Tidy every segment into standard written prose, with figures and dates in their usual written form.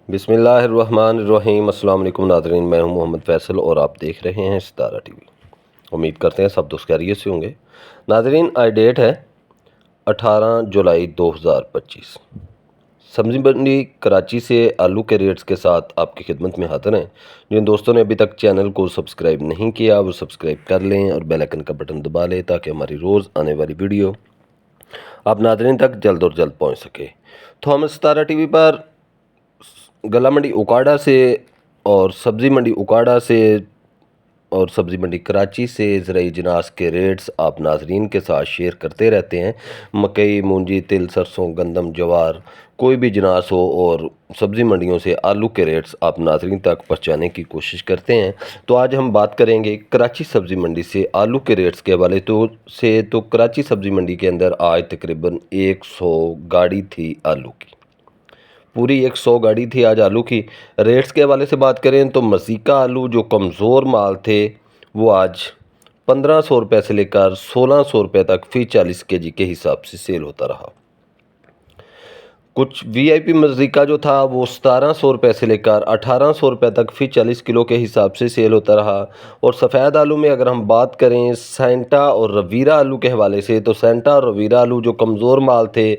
बिस्मिल्लाहिर्रहमानिर्रहीम। अस्सलाम वालेकुम नाज़रीन, मैं हूं मोहम्मद फ़ैसल और आप देख रहे हैं सितारा टीवी। उम्मीद करते हैं सब दोस्त खैरियत से होंगे। नाज़रीन, आज डेट है 18 जुलाई 2025। सब्ज़ी मंडी कराची से आलू के रेट्स के साथ आपकी खिदमत में हाज़िर हैं। जिन दोस्तों ने अभी तक चैनल को सब्सक्राइब नहीं किया वो सब्सक्राइब कर लें और बेल आइकन का बटन दबा लें ताकि हमारी रोज़ आने वाली वीडियो आप नाज़रीन तक जल्द और जल्द पहुँच सके। तो हम सितारा टीवी पर गला मंडी उकाड़ा से और सब्ज़ी मंडी उकाड़ा से और सब्ज़ी मंडी कराची से ज़राई जिनास के रेट्स आप नाजरीन के साथ शेयर करते रहते हैं। मकई, मूंजी, तिल, सरसों, गंदम, जवार, कोई भी जिनास हो और सब्ज़ी मंडियों से आलू के रेट्स आप नाजरीन तक पहुँचाने की कोशिश करते हैं। तो आज हम बात करेंगे कराची सब्ज़ी मंडी से आलू के रेट्स के हवाले तो कराची सब्ज़ी मंडी के अंदर आज तकरीबन 100 गाड़ी थी आलू की। पूरी 100 गाड़ी थी आज आलू की। रेट्स के हवाले से बात करें तो मसीका आलू जो कमज़ोर माल थे वो आज 1500 रुपये से लेकर 1600 रुपये तक फ़ी 40 केजी के हिसाब से सेल होता रहा। कुछ वीआईपी मज़ीका जो था वो 1700 रुपये से लेकर 1800 रुपये तक फ़ी 40 किलो के हिसाब से सेल होता रहा। और सफ़ेद आलू में अगर हम बात करें सेंटा और रवीरा आलू के हवाले से तो सेंटा और रवीरा आलू जो कमज़ोर माल थे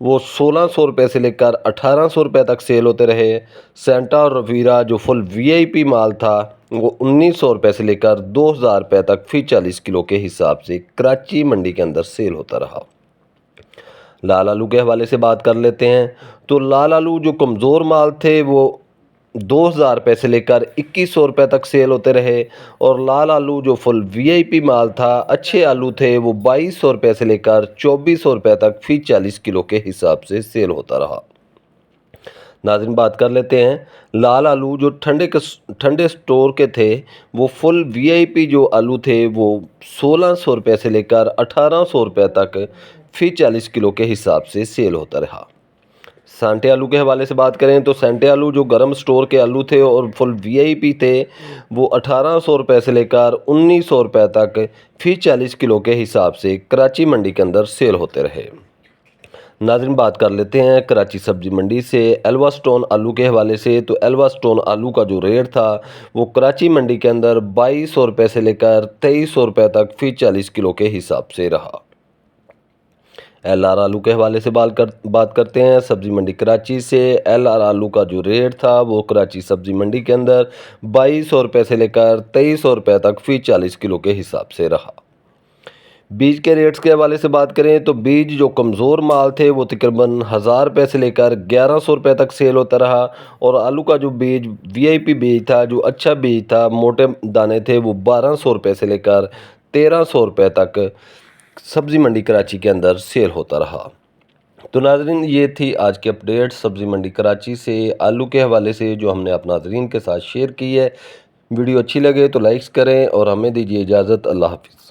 वो 1600 रुपये से लेकर 1800 रुपये तक सेल होते रहे। सेंटा और रवीरा जो फुल वीआईपी माल था वो 1900 रुपये से लेकर 2000 रुपये तक फ़ी 40 किलो के हिसाब से कराची मंडी के अंदर सेल होता रहा। लाल आलू के हवाले से बात कर लेते हैं तो लाल आलू जो कमज़ोर माल थे वो 2000 रुपये से लेकर 2100 रुपये तक सेल होते रहे। और लाल आलू जो फुल वीआईपी माल था, अच्छे आलू थे, वो 2200 रुपये से लेकर 2400 रुपये तक फ़ी 40 किलो के हिसाब से सेल होता रहा। नाज़रीन, बात कर लेते हैं लाल आलू जो ठंडे स्टोर के थे वो फुल वीआईपी जो आलू थे वो 1600 रुपये से लेकर 1800 रुपये तक फ़ी 40 किलो के हिसाब से सेल होता रहा। सांटे आलू के हवाले से बात करें तो सांटे आलू जो गर्म स्टोर के आलू थे और फुल वीआईपी थे वो 1800 रुपये से लेकर 1900 रुपये तक फ़ी 40 किलो के हिसाब से कराची मंडी के अंदर सेल होते रहे। नाज़रीन, बात कर लेते हैं कराची सब्ज़ी मंडी से एल्वा स्टोन आलू के हवाले से तो एल्वा स्टोन आलू का जो रेट था वो कराची मंडी के अंदर 2200 रुपये से लेकर 2300 रुपये तक फ़ी 40 किलो के हिसाब से रहा। एलआर आलू के हवाले से बात करते हैं सब्ज़ी मंडी कराची से। एलआर आलू का जो रेट था वो कराची सब्ज़ी मंडी के अंदर 2200 रुपये से लेकर 2300 रुपये तक फ़ी 40 किलो के हिसाब से रहा। बीज के रेट्स के हवाले से बात करें तो बीज जो कमज़ोर माल थे वो तकरीबन 1000 रुपये से लेकर 1100 रुपये तक सेल होता रहा। और आलू का जो बीज वीआईपी बीज था, जो अच्छा बीज था, मोटे दाने थे, वो 1200 रुपये से लेकर 1300 रुपये तक सब्ज़ी मंडी कराची के अंदर सेल होता रहा। तो नाज़रीन, ये थी आज की अपडेट सब्ज़ी मंडी कराची से आलू के हवाले से जो हमने आप नाज़रीन के साथ शेयर की है। वीडियो अच्छी लगे तो लाइक्स करें और हमें दीजिए इजाज़त। अल्लाह हाफ़िज़।